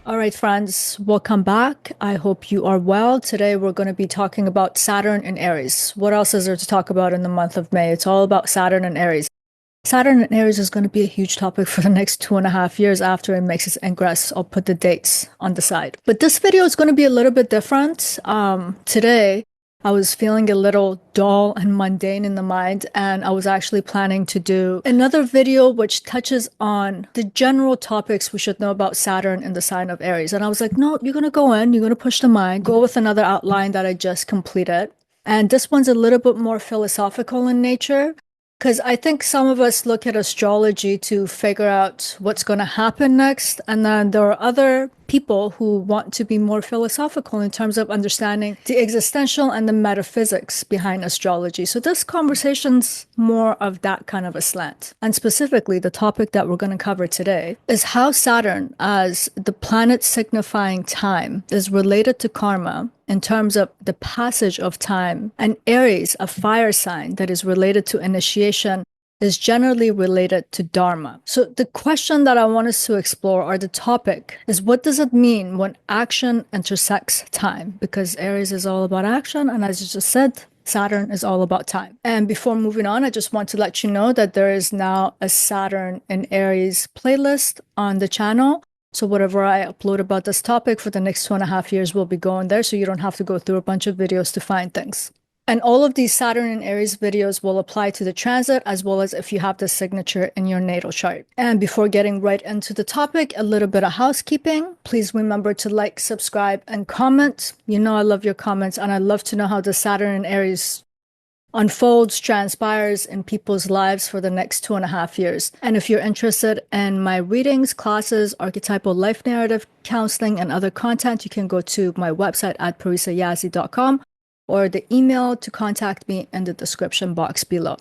All right, friends, welcome back. I hope you are well. Today, we're going to be talking about Saturn and Aries. What else is there to talk about in the month of May? It's all about Saturn and Aries. Saturn and Aries is going to be a huge topic for the next 2.5 years after it makes its ingress. I'll put the dates on the side. But this video is going to be a little bit different. Today, I was feeling a little dull and mundane in the mind, and I was actually planning to do another video which touches on the general topics we should know about Saturn in the sign of Aries. And I was like, no, you're going to go in, you're going to push the mind, go with another outline that I just completed. And this one's a little bit more philosophical in nature. Because I think some of us look at astrology to figure out what's going to happen next. And then there are other people who want to be more philosophical in terms of understanding the existential and the metaphysics behind astrology. So this conversation's more of that kind of a slant. And specifically, the topic that we're going to cover today is how Saturn, as the planet signifying time, is related to karma in terms of the passage of time, and Aries, a fire sign that is related to initiation, is generally related to Dharma. So the question that I want us to explore, or the topic, is what does it mean when action intersects time? Because Aries is all about action, and as you just said, Saturn is all about time. And before moving on, I just want to let you know that there is now a Saturn and Aries playlist on the channel. So whatever I upload about this topic for the next 2.5 years will be going there, so you don't have to go through a bunch of videos to find things. And all of these Saturn and Aries videos will apply to the transit, as well as if you have the signature in your natal chart. And before getting right into the topic, a little bit of housekeeping. Please remember to like, subscribe, and comment. You know I love your comments, and I love to know how the Saturn and Aries unfolds, transpires in people's lives for the next 2.5 years. And if you're interested in my readings, classes, archetypal life narrative, counseling, and other content, you can go to my website at purifies.com or the email to contact me in the description box below.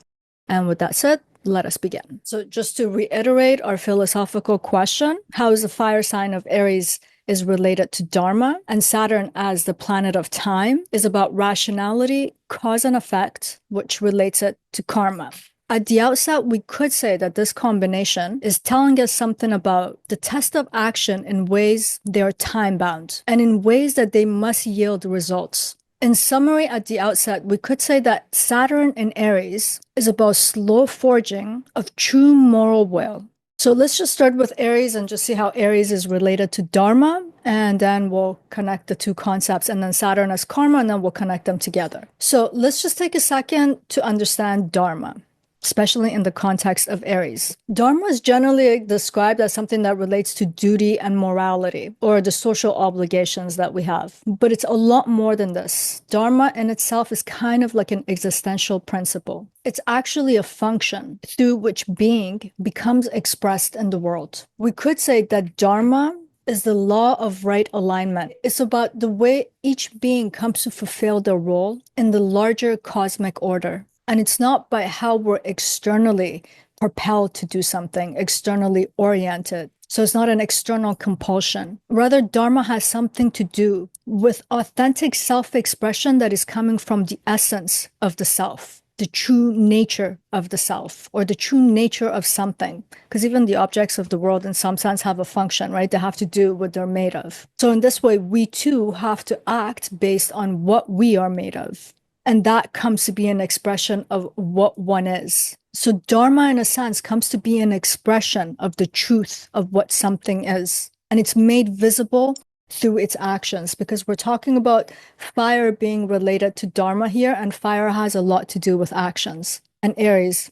And with that said, let us begin. So just to reiterate our philosophical question, how is the fire sign of Aries is related to Dharma, and Saturn as the planet of time is about rationality, cause and effect, which relates it to karma. At the outset, we could say that this combination is telling us something about the test of action in ways they are time-bound and in ways that they must yield results. In summary, at the outset, we could say that Saturn in Aries is about slow forging of true moral will. So let's just start with Aries and just see how Aries is related to Dharma, and then we'll connect the two concepts, and then Saturn as karma, and then we'll connect them together. So let's just take a second to understand Dharma, especially in the context of Aries. Dharma is generally described as something that relates to duty and morality, or the social obligations that we have. But it's a lot more than this. Dharma in itself is kind of like an existential principle. It's actually a function through which being becomes expressed in the world. We could say that Dharma is the law of right alignment. It's about the way each being comes to fulfill their role in the larger cosmic order. And it's not by how we're externally propelled to do something, externally oriented. So it's not an external compulsion. Rather, Dharma has something to do with authentic self-expression that is coming from the essence of the self, the true nature of the self, or the true nature of something. Because even the objects of the world in some sense have a function, right? They have to do what they're made of. So in this way, we too have to act based on what we are made of. And that comes to be an expression of what one is. So Dharma, in a sense, comes to be an expression of the truth of what something is. And it's made visible through its actions, because we're talking about fire being related to Dharma here, and fire has a lot to do with actions. And Aries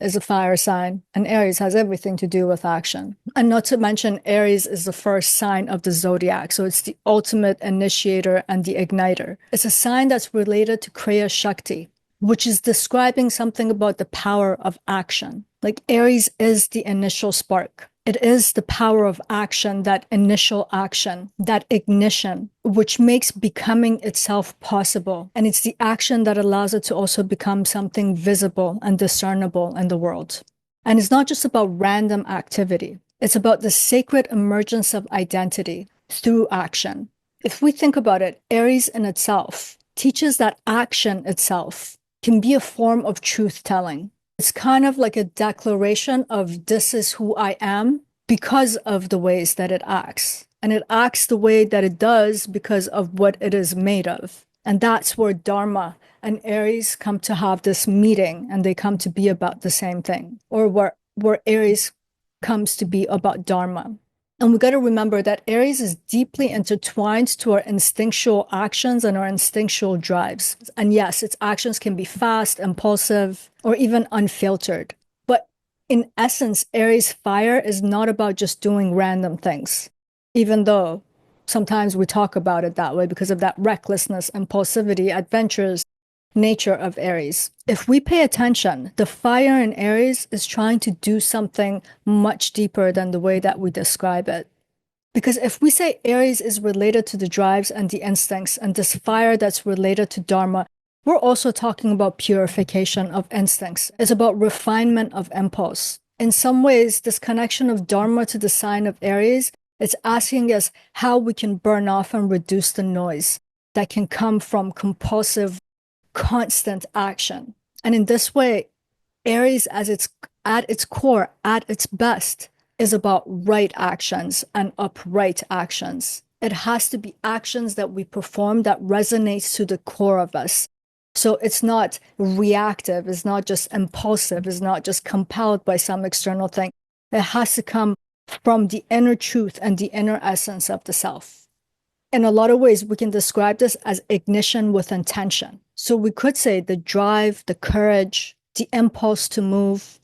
is a fire sign, and Aries has everything to do with action. And not to mention, Aries is the first sign of the zodiac, so it's the ultimate initiator and the igniter. It's a sign that's related to Kriya Shakti, which is describing something about the power of action. Like Aries is the initial spark. It is the power of action, that initial action, that ignition, which makes becoming itself possible. And it's the action that allows it to also become something visible and discernible in the world. And it's not just about random activity. It's about the sacred emergence of identity through action. If we think about it, Aries in itself teaches that action itself can be a form of truth-telling. It's kind of like a declaration of this is who I am because of the ways that it acts. And it acts the way that it does because of what it is made of. And that's where Dharma and Aries come to have this meeting, and they come to be about the same thing, or where Aries comes to be about Dharma. And we got to remember that Aries is deeply intertwined to our instinctual actions and our instinctual drives. And yes, its actions can be fast, impulsive, or even unfiltered. But in essence, Aries fire is not about just doing random things, even though sometimes we talk about it that way because of that recklessness, impulsivity, adventurous nature of Aries. If we pay attention, the fire in Aries is trying to do something much deeper than the way that we describe it. Because if we say Aries is related to the drives and the instincts, and this fire that's related to Dharma, we're also talking about purification of instincts. It's about refinement of impulse. In some ways, this connection of Dharma to the sign of Aries, it's asking us how we can burn off and reduce the noise that can come from compulsive, constant action. And in this way, Aries at its core, at its best, is about right actions and upright actions. It has to be actions that we perform that resonates to the core of us. So it's not reactive, it's not just impulsive, it's not just compelled by some external thing. It has to come from the inner truth and the inner essence of the self. In a lot of ways, we can describe this as ignition with intention. So we could say the drive, the courage, the impulse to move,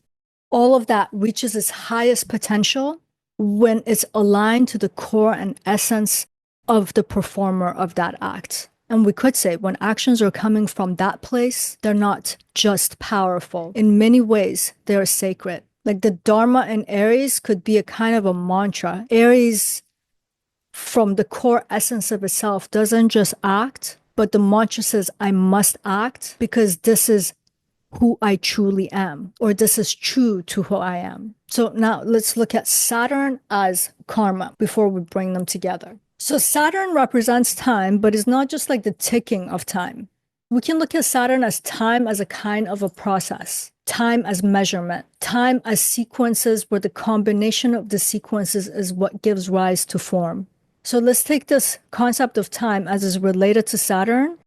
all of that reaches its highest potential when it's aligned to the core and essence of the performer of that act. And we could say when actions are coming from that place, they're not just powerful. In many ways, they're sacred. Like the Dharma in Aries could be a kind of a mantra. Aries, from the core essence of itself, doesn't just act, but the mantra says, I must act because this is who I truly am, or this is true to who I am. So now let's look at Saturn as karma before we bring them together. So Saturn represents time, but it's not just like the ticking of time. We can look at Saturn as time as a kind of a process, time as measurement, time as sequences where the combination of the sequences is what gives rise to form. So let's take this concept of time as is related to Saturn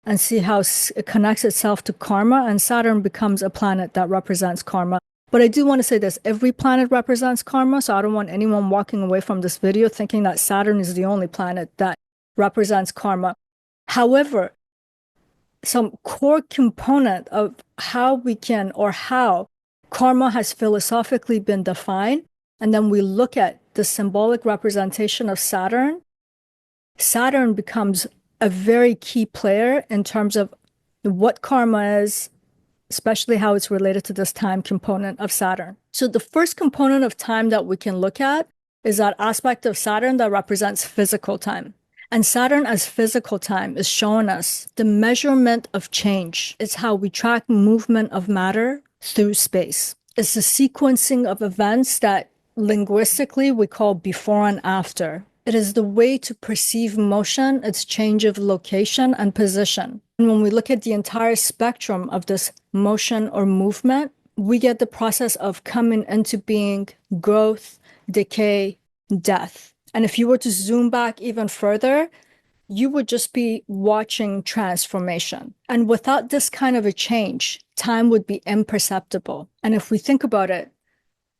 and see how it connects itself to karma, and Saturn becomes a planet that represents karma. But I do want to say this, every planet represents karma, so I don't want anyone walking away from this video thinking that Saturn is the only planet that represents karma. However, some core component of how we can, or how karma has philosophically been defined, and then we look at the symbolic representation of Saturn, Saturn becomes a very key player in terms of what karma is, especially how it's related to this time component of Saturn. So the first component of time that we can look at is that aspect of Saturn that represents physical time. And Saturn as physical time is showing us the measurement of change. It's how we track movement of matter through space. It's the sequencing of events that linguistically we call before and after. It is the way to perceive motion, its change of location and position. And when we look at the entire spectrum of this motion or movement, we get the process of coming into being, growth, decay, death. And if you were to zoom back even further, you would just be watching transformation. And without this kind of a change, time would be imperceptible. And if we think about it,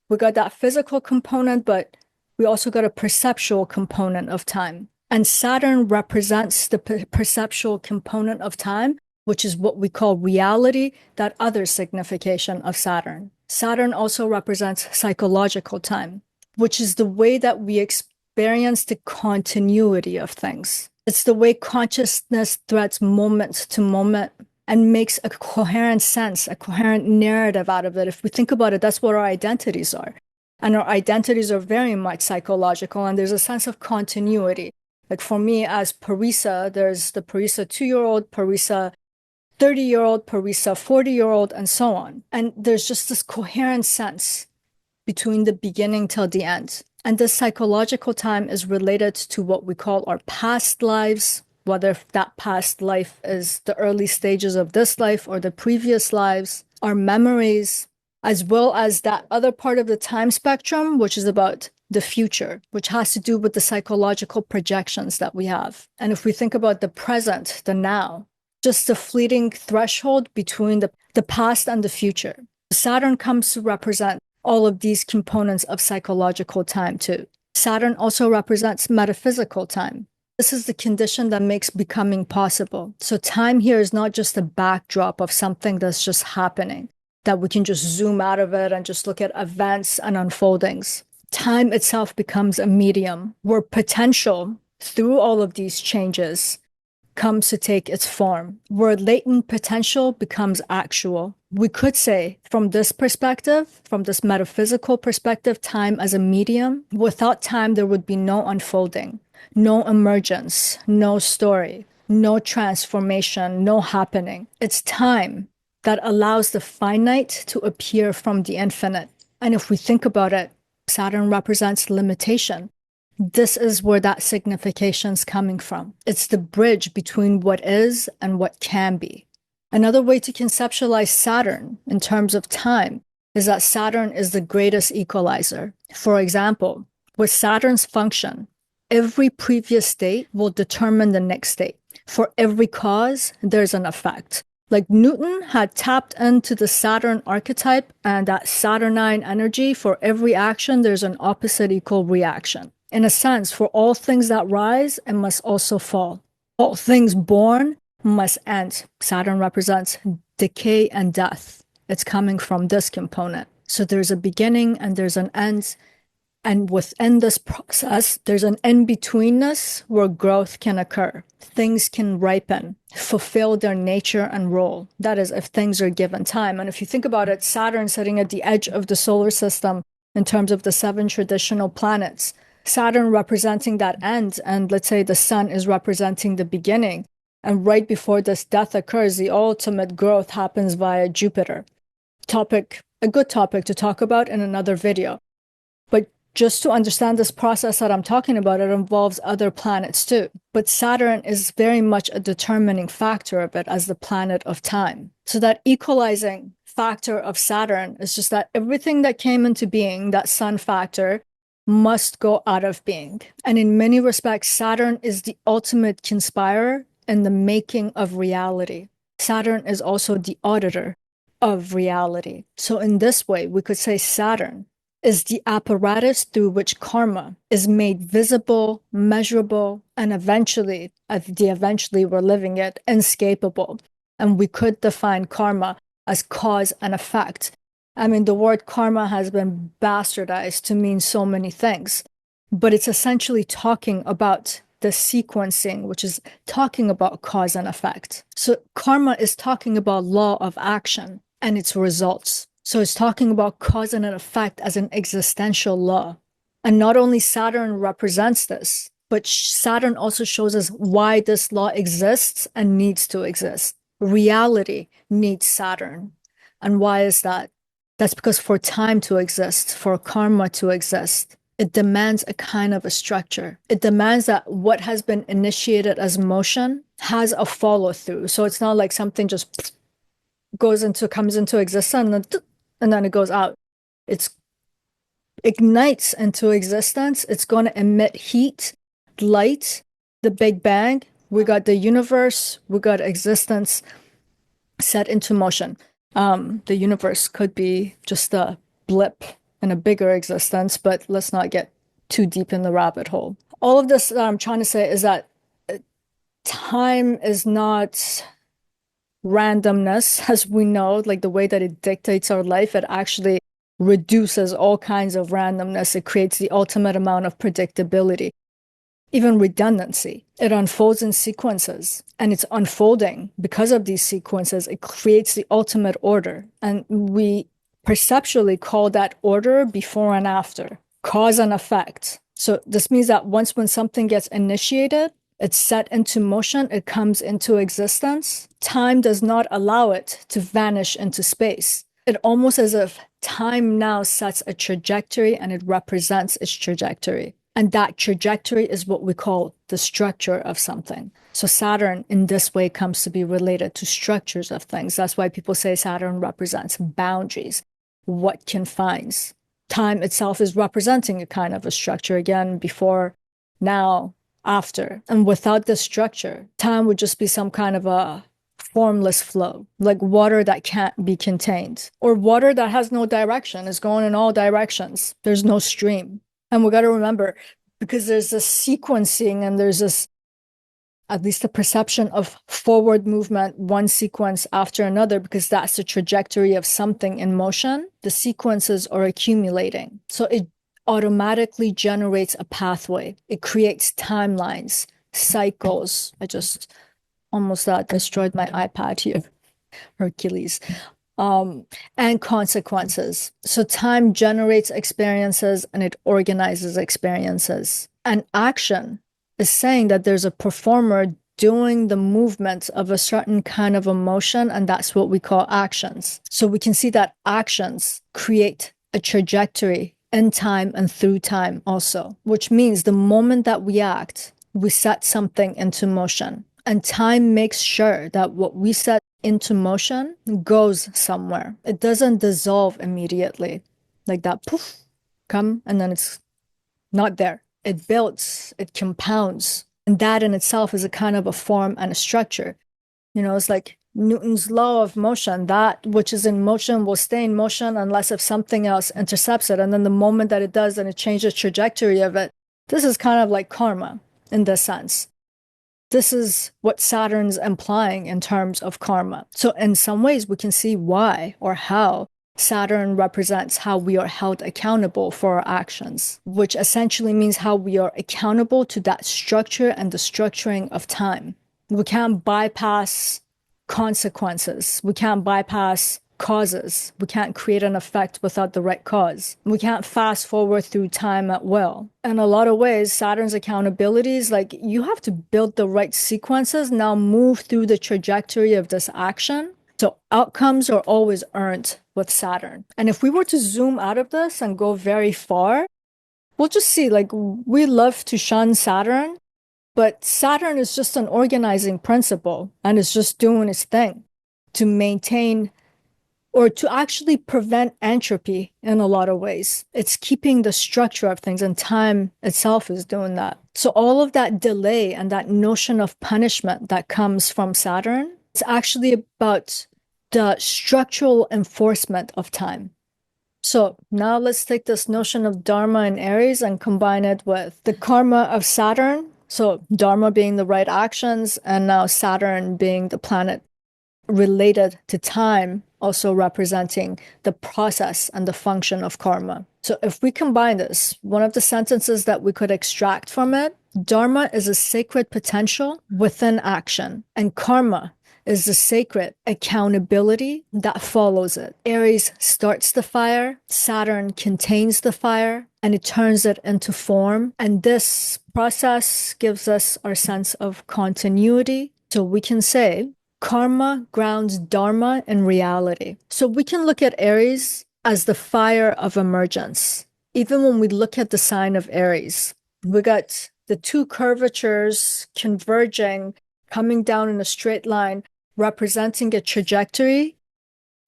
we got that physical component, but we also got a perceptual component of time. And Saturn represents the perceptual component of time, which is what we call reality, that other signification of Saturn. Saturn also represents psychological time, which is the way that we experience the continuity of things. It's the way consciousness threads moment to moment and makes a coherent sense, a coherent narrative out of it. If we think about it, that's what our identities are. And our identities are very much psychological, and there's a sense of continuity. Like for me as Parisa, there's the Parisa 2-year-old, Parisa 30-year-old, Parisa 40-year-old, and so on. And there's just this coherent sense between the beginning till the end. And this psychological time is related to what we call our past lives, whether that past life is the early stages of this life or the previous lives, our memories, as well as that other part of the time spectrum, which is about the future, which has to do with the psychological projections that we have. And if we think about the present, the now, just the fleeting threshold between the past and the future. Saturn comes to represent all of these components of psychological time too. Saturn also represents metaphysical time. This is the condition that makes becoming possible. So time here is not just a backdrop of something that's just happening, that we can just zoom out of it and just look at events and unfoldings. Time itself becomes a medium where potential, through all of these changes, comes to take its form, where latent potential becomes actual. We could say, from this perspective, from this metaphysical perspective, time as a medium, without time, there would be no unfolding, no emergence, no story, no transformation, no happening. It's time that allows the finite to appear from the infinite. And if we think about it, Saturn represents limitation. This is where that signification is coming from. It's the bridge between what is and what can be. Another way to conceptualize Saturn in terms of time is that Saturn is the greatest equalizer. For example, with Saturn's function, every previous state will determine the next state. For every cause, there's an effect. Like Newton had tapped into the Saturn archetype and that Saturnine energy. For every action, there's an opposite equal reaction. In a sense, for all things that rise, it must also fall. All things born must end. Saturn represents decay and death. It's coming from this component. So there's a beginning and there's an end. And within this process, there's an in-betweenness where growth can occur. Things can ripen, fulfill their nature and role. That is, if things are given time. And if you think about it, Saturn sitting at the edge of the solar system in terms of the 7 traditional planets, Saturn representing that end, and let's say the sun is representing the beginning. And right before this death occurs, the ultimate growth happens via Jupiter. A good topic to talk about in another video. But just to understand this process that I'm talking about, it involves other planets too. But Saturn is very much a determining factor of it as the planet of time. So that equalizing factor of Saturn is just that everything that came into being, that sun factor, must go out of being. And in many respects, Saturn is the ultimate conspirer in the making of reality. Saturn is also the auditor of reality. So in this way, we could say Saturn is the apparatus through which karma is made visible, measurable, and eventually we're living it, inescapable. And we could define karma as cause and effect. I mean, the word karma has been bastardized to mean so many things, but it's essentially talking about the sequencing, which is talking about cause and effect. So karma is talking about law of action and its results. So it's talking about cause and effect as an existential law. And not only Saturn represents this, but Saturn also shows us why this law exists and needs to exist. Reality needs Saturn. And why is that? That's because for time to exist, for karma to exist, it demands a kind of a structure. It demands that what has been initiated as motion has a follow through. So it's not like something just comes into existence and then it goes out. It ignites into existence. It's going to emit heat, light, the Big Bang. We got the universe, we got existence set into motion. The universe could be just a blip in a bigger existence, but let's not get too deep in the rabbit hole. All of this that I'm trying to say is that time is not randomness, as we know, like the way that it dictates our life. It actually reduces all kinds of randomness. It creates the ultimate amount of predictability, even redundancy. It unfolds in sequences, and it's unfolding because of these sequences. It creates the ultimate order, and we perceptually call that order before and after, cause and effect. So this means that when something gets initiated, it's set into motion, it comes into existence. Time does not allow it to vanish into space. It almost as if time now sets a trajectory and it represents its trajectory. And that trajectory is what we call the structure of something. So Saturn in this way comes to be related to structures of things. That's why people say Saturn represents boundaries, what confines. Time itself is representing a kind of a structure again, before, now, after. And without this structure, time would just be some kind of a formless flow, like water that can't be contained, or water that has no direction, is going in all directions. There's no stream. And we got to remember, because there's this sequencing and there's this, at least the perception of forward movement, one sequence after another, because that's the trajectory of something in motion. The sequences are accumulating. So it automatically generates a pathway. It creates timelines, cycles. I just almost destroyed my iPad here. Hercules. And consequences. So time generates experiences and it organizes experiences. And action is saying that there's a performer doing the movements of a certain kind of emotion, and that's what we call actions. So we can see that actions create a trajectory in time and through time also, which means the moment that we act, we set something into motion. And time makes sure that what we set into motion goes somewhere. It doesn't dissolve immediately, like that poof, come, and then it's not there. It builds, it compounds. And that in itself is a kind of a form and a structure. You know, it's like Newton's law of motion. That which is in motion will stay in motion unless if something else intercepts it. And then the moment that it does, and it changes the trajectory of it. This is kind of like karma in this sense. This is what Saturn's implying in terms of karma. So in some ways, we can see why or how Saturn represents how we are held accountable for our actions, which essentially means how we are accountable to that structure and the structuring of time. We can't bypass consequences. We can't bypass causes. We can't create an effect without the right cause. We can't fast forward through time at will. In a lot of ways, Saturn's accountability is like you have to build the right sequences, now move through the trajectory of this action. So outcomes are always earned with Saturn. And if we were to zoom out of this and go very far, we'll just see like we love to shun Saturn, but Saturn is just an organizing principle and it's just doing its thing to maintain or to actually prevent entropy in a lot of ways. It's keeping the structure of things, and time itself is doing that. So all of that delay and that notion of punishment that comes from Saturn, it's actually about the structural enforcement of time. So now let's take this notion of Dharma in Aries and combine it with the karma of Saturn. So Dharma being the right actions, and now Saturn being the planet related to time, also representing the process and the function of karma. So if we combine this, one of the sentences that we could extract from it, Dharma is a sacred potential within action, and karma is the sacred accountability that follows it. Aries starts the fire, Saturn contains the fire, and it turns it into form. And this process gives us our sense of continuity. So we can say karma grounds Dharma in reality. So we can look at Aries as the fire of emergence. Even when we look at the sign of Aries, we got the two curvatures converging, coming down in a straight line, representing a trajectory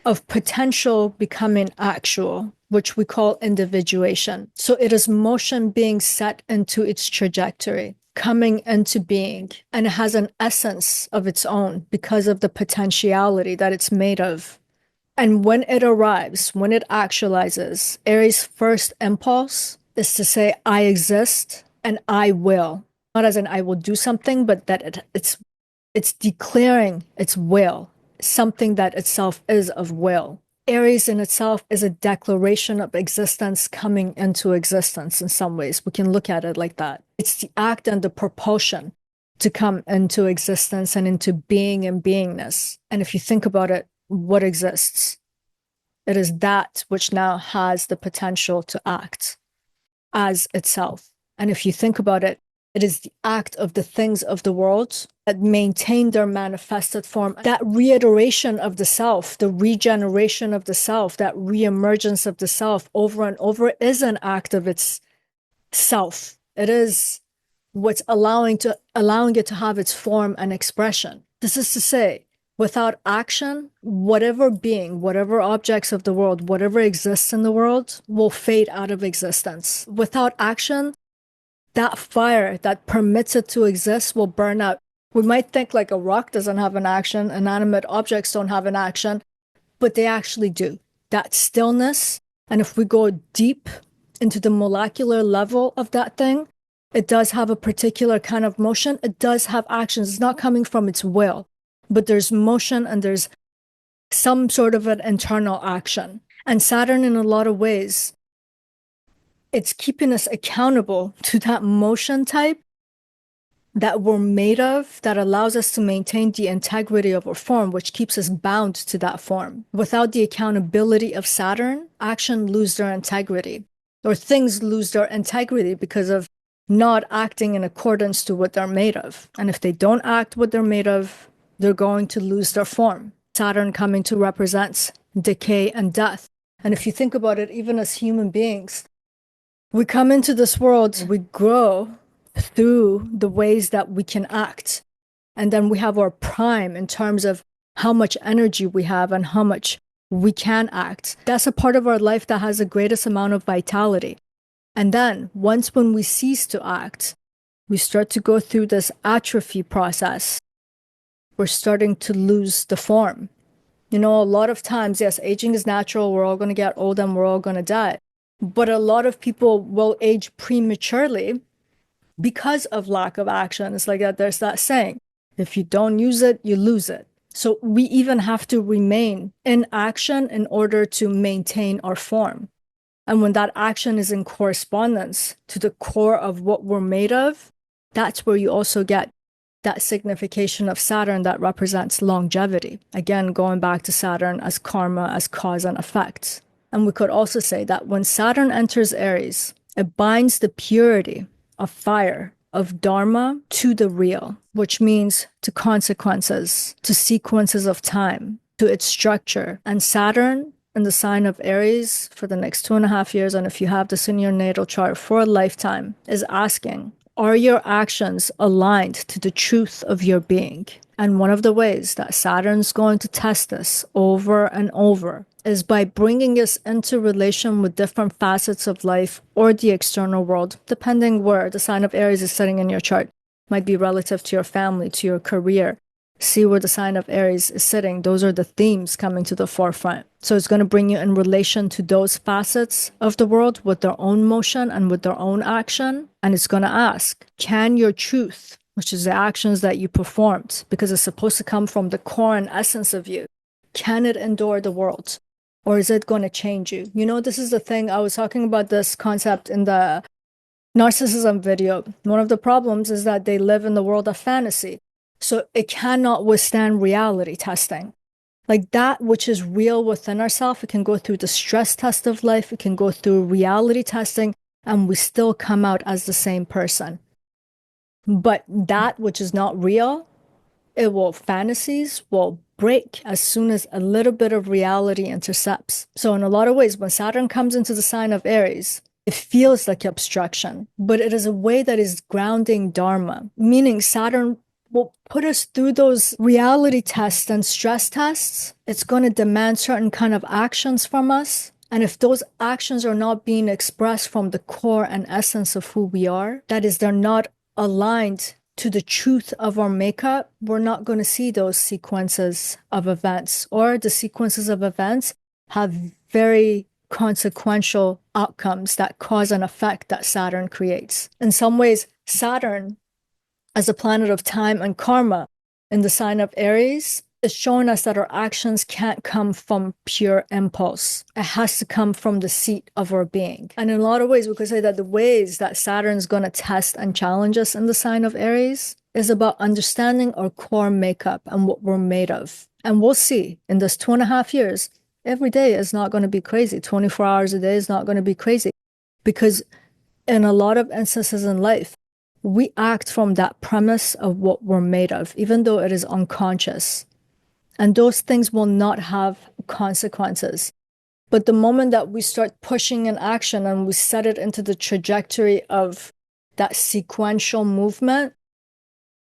of potential becoming actual, which we call individuation. So it is motion being set into its trajectory, coming into being, and it has an essence of its own because of the potentiality that it's made of. And when it arrives, when it actualizes, Aries' first impulse is to say, I exist and I will. Not as in I will do something, but that it's declaring its will, something that itself is of will. Aries in itself is a declaration of existence coming into existence in some ways. We can look at it like that. It's the act and the propulsion to come into existence and into being and beingness. And if you think about it, what exists? It is that which now has the potential to act as itself. And if you think about it, it is the act of the things of the world that maintain their manifested form. That reiteration of the self, the regeneration of the self, that reemergence of the self over and over is an act of its self. It is what's allowing it to have its form and expression. This is to say, Without action, whatever being, whatever objects of the world, whatever exists in the world will fade out of existence. Without action, that fire that permits it to exist will burn out. We might think like a rock doesn't have an action, inanimate objects don't have an action, but they actually do. That stillness, and if we go deep into the molecular level of that thing, it does have a particular kind of motion. It does have actions. It's not coming from its will, but there's motion and there's some sort of an internal action. And Saturn, in a lot of ways, it's keeping us accountable to that motion type that we're made of, that allows us to maintain the integrity of our form, which keeps us bound to that form. Without the accountability of Saturn, action lose their integrity, or things lose their integrity because of not acting in accordance to what they're made of. And if they don't act what they're made of, they're going to lose their form. Saturn coming to represent decay and death. And if you think about it, even as human beings, we come into this world, we grow through the ways that we can act. And then we have our prime in terms of how much energy we have and how much we can act. That's a part of our life that has the greatest amount of vitality. And then once when we cease to act, we start to go through this atrophy process. We're starting to lose the form. You know, a lot of times, yes, aging is natural. We're all going to get old and we're all going to die. But a lot of people will age prematurely because of lack of action. It's like that. There's that saying, if you don't use it, you lose it. So we even have to remain in action in order to maintain our form. And when that action is in correspondence to the core of what we're made of, that's where you also get that signification of Saturn that represents longevity. Again, going back to Saturn as karma, as cause and effect. And we could also say that when Saturn enters Aries, it binds the purity of fire, of Dharma to the real, which means to consequences, to sequences of time, to its structure. And Saturn in the sign of Aries for the next 2.5 years, and if you have this in your natal chart for a lifetime, is asking, are your actions aligned to the truth of your being? And one of the ways that Saturn's going to test this over and over is by bringing us into relation with different facets of life or the external world, depending where the sign of Aries is sitting in your chart. Might be relative to your family, to your career. See where the sign of Aries is sitting. Those are the themes coming to the forefront. So it's going to bring you in relation to those facets of the world with their own motion and with their own action. And it's going to ask, can your truth, which is the actions that you performed, because it's supposed to come from the core and essence of you, can it endure the world? Or is it going to change you? You know, this is the thing. I was talking about this concept in the narcissism video. One of the problems is that they live in the world of fantasy. So it cannot withstand reality testing. Like that which is real within ourselves, it can go through the stress test of life, it can go through reality testing, and we still come out as the same person. But that which is not real, fantasies will break as soon as a little bit of reality intercepts. So in a lot of ways, when Saturn comes into the sign of Aries, it feels like obstruction, but it is a way that is grounding Dharma, meaning Saturn will put us through those reality tests and stress tests. It's going to demand certain kind of actions from us. And if those actions are not being expressed from the core and essence of who we are, that is, they're not aligned to the truth of our makeup, we're not going to see those sequences of events, or the sequences of events have very consequential outcomes that cause an effect that Saturn creates. In some ways, Saturn, as a planet of time and karma in the sign of Aries, is showing us that our actions can't come from pure impulse. It has to come from the seat of our being. And in a lot of ways, we could say that the ways that Saturn's going to test and challenge us in the sign of Aries is about understanding our core makeup and what we're made of. And we'll see in this 2.5 years, every day is not going to be crazy. 24 hours a day is not going to be crazy, because in a lot of instances in life, we act from that premise of what we're made of, even though it is unconscious. And those things will not have consequences. But the moment that we start pushing in action and we set it into the trajectory of that sequential movement,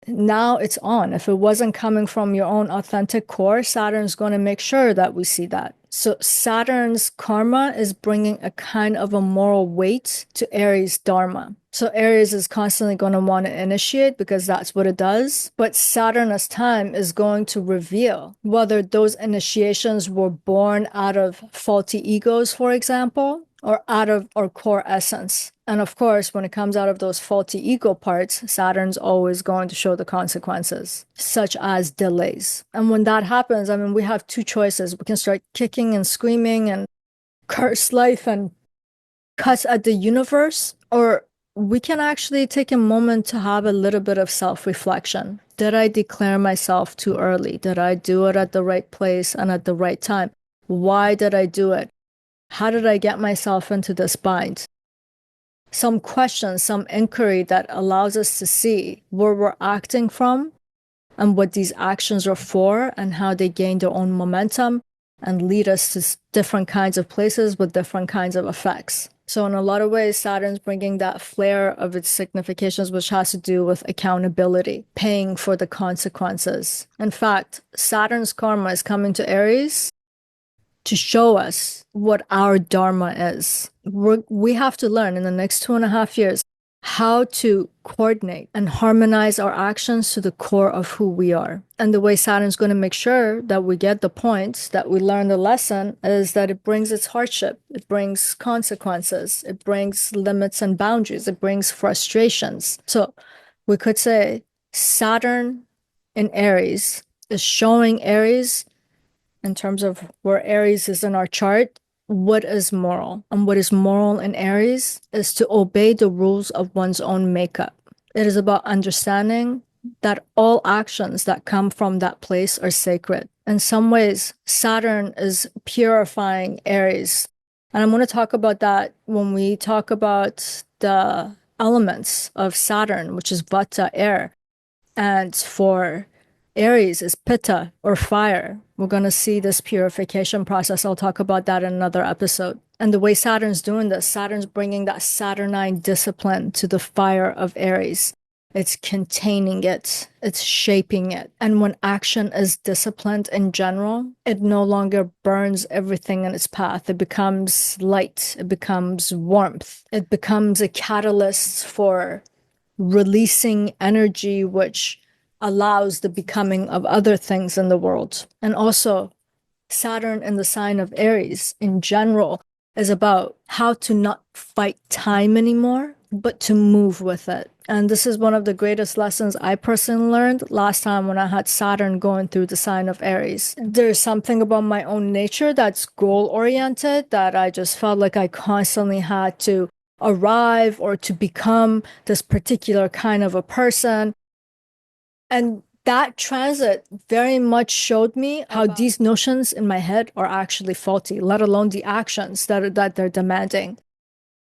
now it's on. If it wasn't coming from your own authentic core, Saturn's going to make sure that we see that. So Saturn's karma is bringing a kind of a moral weight to Aries' Dharma. So Aries is constantly going to want to initiate because that's what it does. But Saturn as time is going to reveal whether those initiations were born out of faulty egos, for example, or out of our core essence. And of course, when it comes out of those faulty ego parts, Saturn's always going to show the consequences, such as delays. And when that happens, I mean, we have two choices. We can start kicking and screaming and curse life and cuss at the universe, or we can actually take a moment to have a little bit of self-reflection. Did I declare myself too early? Did I do it at the right place and at the right time? Why did I do it? How did I get myself into this bind? Some questions, some inquiry that allows us to see where we're acting from and what these actions are for and how they gain their own momentum and lead us to different kinds of places with different kinds of effects. So in a lot of ways, Saturn's bringing that flair of its significations, which has to do with accountability, paying for the consequences. In fact, Saturn's karma is coming to Aries to show us what our Dharma is. We have to learn in the next 2.5 years how to coordinate and harmonize our actions to the core of who we are. And the way Saturn's going to make sure that we get the points, that we learn the lesson, is that it brings its hardship, it brings consequences, it brings limits and boundaries, it brings frustrations. So we could say Saturn in Aries is showing Aries in terms of where Aries is in our chart, what is moral. And what is moral in Aries is to obey the rules of one's own makeup. It is about understanding that all actions that come from that place are sacred. In some ways, Saturn is purifying Aries. And I'm going to talk about that when we talk about the elements of Saturn, which is Vata, air. And for Aries is Pitta or fire. We're going to see this purification process. I'll talk about that in another episode. And the way Saturn's doing this, Saturn's bringing that Saturnine discipline to the fire of Aries. It's containing it, it's shaping it. And when action is disciplined in general, it no longer burns everything in its path. It becomes light, it becomes warmth, it becomes a catalyst for releasing energy, which allows the becoming of other things in the world. And also, Saturn in the sign of Aries in general is about how to not fight time anymore, but to move with it. And this is one of the greatest lessons I personally learned last time when I had Saturn going through the sign of Aries. There's something about my own nature that's goal-oriented that I just felt like I constantly had to arrive or to become this particular kind of a person. And that transit very much showed me how these notions in my head are actually faulty, let alone the actions that they're demanding.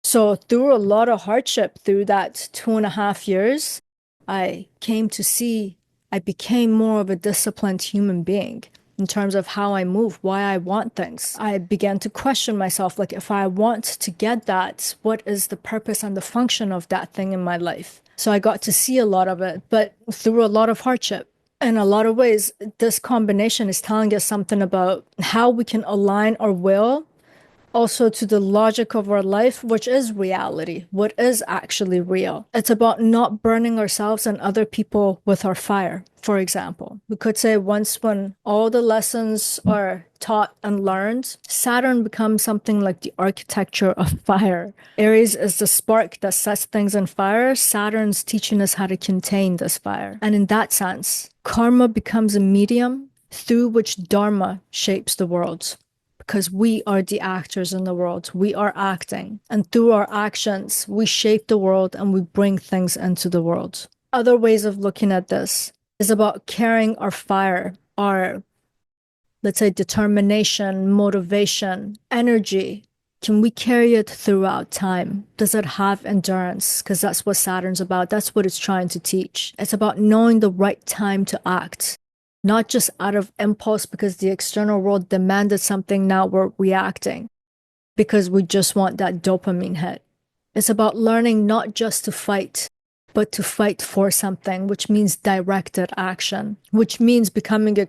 So through a lot of hardship through that 2.5 years, I came to see I became more of a disciplined human being in terms of how I move, why I want things. I began to question myself, like, if I want to get that, what is the purpose and the function of that thing in my life? So I got to see a lot of it, but through a lot of hardship. In a lot of ways, this combination is telling us something about how we can align our will also to the logic of our life, which is reality, what is actually real. It's about not burning ourselves and other people with our fire, for example. We could say once when all the lessons are taught and learned, Saturn becomes something like the architecture of fire. Aries is the spark that sets things on fire. Saturn's teaching us how to contain this fire. And in that sense, karma becomes a medium through which Dharma shapes the world. Because we are the actors in the world. We are acting. And through our actions, we shape the world and we bring things into the world. Other ways of looking at this is about carrying our fire, our, let's say, determination, motivation, energy. Can we carry it throughout time? Does it have endurance? Because that's what Saturn's about. That's what it's trying to teach. It's about knowing the right time to act. Not just out of impulse because the external world demanded something, now we're reacting because we just want that dopamine hit. It's about learning not just to fight, but to fight for something, which means directed action, which means becoming a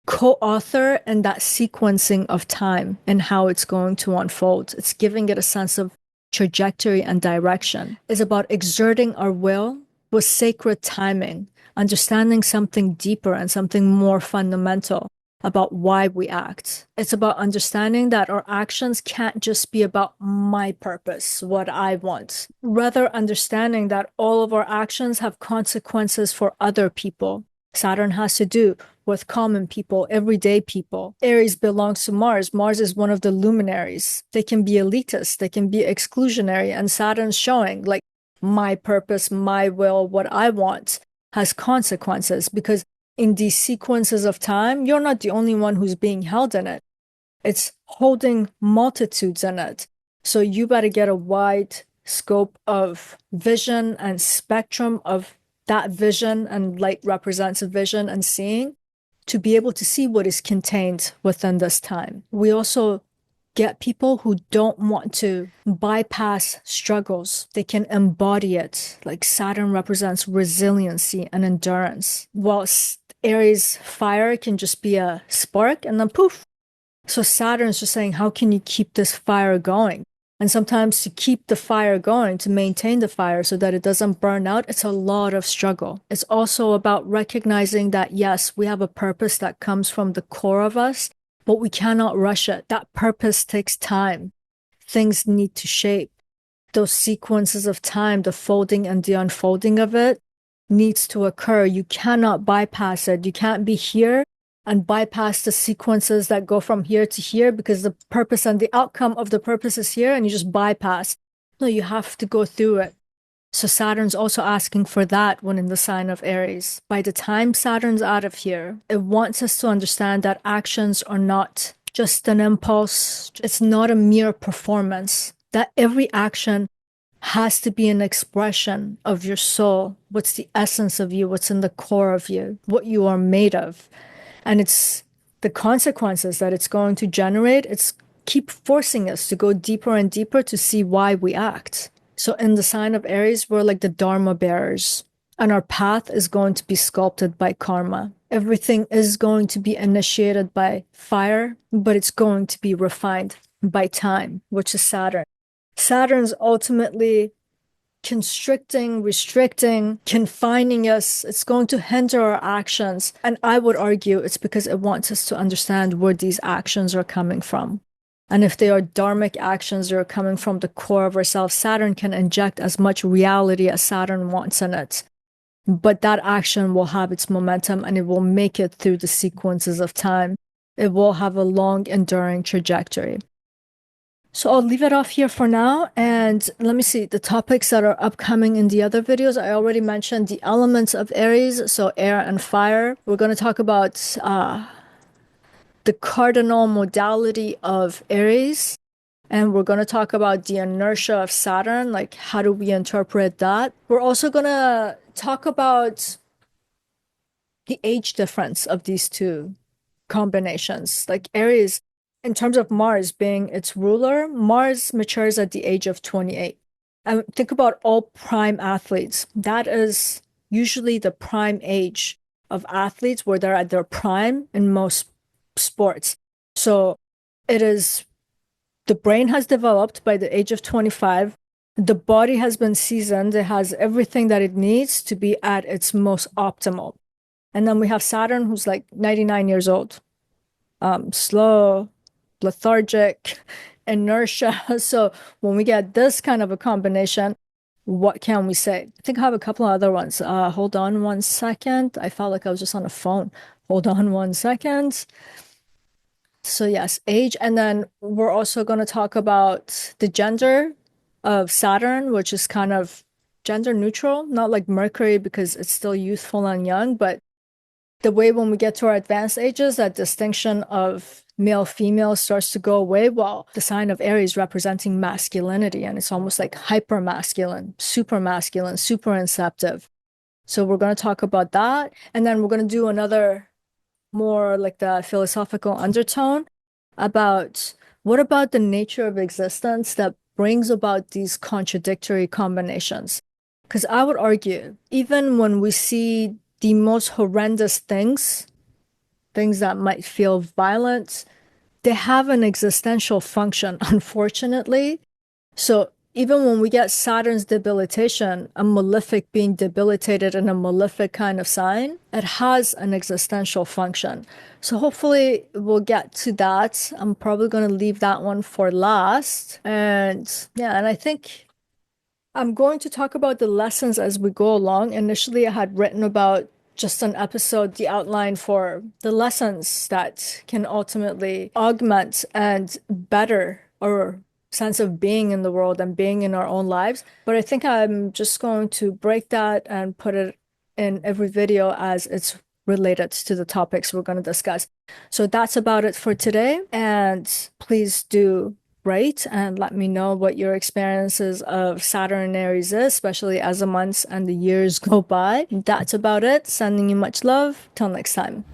co-author in that sequencing of time and how it's going to unfold. It's giving it a sense of trajectory and direction. It's about exerting our will with sacred timing, understanding something deeper and something more fundamental about why we act. It's about understanding that our actions can't just be about my purpose, what I want. Rather, understanding that all of our actions have consequences for other people. Saturn has to do with common people, everyday people. Aries belongs to Mars. Mars is one of the luminaries. They can be elitist, they can be exclusionary, and Saturn's showing like my purpose, my will, what I want has consequences because in these sequences of time, you're not the only one who's being held in it. It's holding multitudes in it. So you better get a wide scope of vision and spectrum of that vision, and light represents a vision and seeing to be able to see what is contained within this time. We also get people who don't want to bypass struggles. They can embody it. Like Saturn represents resiliency and endurance, while Aries fire can just be a spark and then poof. So Saturn's just saying, how can you keep this fire going? And sometimes to keep the fire going, to maintain the fire so that it doesn't burn out, it's a lot of struggle. It's also about recognizing that, yes, we have a purpose that comes from the core of us, but we cannot rush it. That purpose takes time. Things need to shape. Those sequences of time, the folding and the unfolding of it needs to occur. You cannot bypass it. You can't be here and bypass the sequences that go from here to here because the purpose and the outcome of the purpose is here and you just bypass. No, you have to go through it. So Saturn's also asking for that when in the sign of Aries. By the time Saturn's out of here, it wants us to understand that actions are not just an impulse. It's not a mere performance. That every action has to be an expression of your soul. What's the essence of you? What's in the core of you? What you are made of. And it's the consequences that it's going to generate. It's keep forcing us to go deeper and deeper to see why we act. So in the sign of Aries, we're like the Dharma bearers, and our path is going to be sculpted by karma. Everything is going to be initiated by fire, but it's going to be refined by time, which is Saturn. Saturn's ultimately constricting, restricting, confining us. It's going to hinder our actions. And I would argue it's because it wants us to understand where these actions are coming from. And if they are dharmic actions that are coming from the core of ourselves, Saturn can inject as much reality as Saturn wants in it. But that action will have its momentum and it will make it through the sequences of time. It will have a long, enduring trajectory. So I'll leave it off here for now. And let me see the topics that are upcoming in the other videos. I already mentioned the elements of Aries, so air and fire. We're going to talk about the cardinal modality of Aries. And we're going to talk about the inertia of Saturn, like how do we interpret that? We're also going to talk about the age difference of these two combinations. Like Aries, in terms of Mars being its ruler, Mars matures at the age of 28. And think about all prime athletes. That is usually the prime age of athletes where they're at their prime in most sports. So it is the brain has developed by the age of 25. The body has been seasoned. It has everything that it needs to be at its most optimal. And then we have Saturn, who's like 99 years old, slow, lethargic, inertia. So when we get this kind of a combination, what can we say? I think I have a couple of other ones. Hold on one second. I felt like I was just on the phone. Hold on one second. So yes, age. And then we're also going to talk about the gender of Saturn, which is kind of gender neutral, not like Mercury because it's still youthful and young, but the way when we get to our advanced ages, that distinction of male female starts to go away. Well, the sign of Aries representing masculinity, and it's almost like hyper masculine, super inceptive. So we're going to talk about that. And then we're going to do another more like the philosophical undertone about what about the nature of existence that brings about these contradictory combinations. Because I would argue, even when we see the most horrendous things, things that might feel violent, they have an existential function, unfortunately. So even when we get Saturn's debilitation, a malefic being debilitated in a malefic kind of sign, it has an existential function. So hopefully we'll get to that. I'm probably going to leave that one for last. And yeah, and I think I'm going to talk about the lessons as we go along. Initially, I had written about just an episode, the outline for the lessons that can ultimately augment and better our sense of being in the world and being in our own lives. But I think I'm just going to break that and put it in every video as it's related to the topics we're going to discuss. So that's about it for today. And please do rate and let me know what your experiences of Saturn and Aries is, especially as the months and the years go by. That's about it. Sending you much love. Till next time.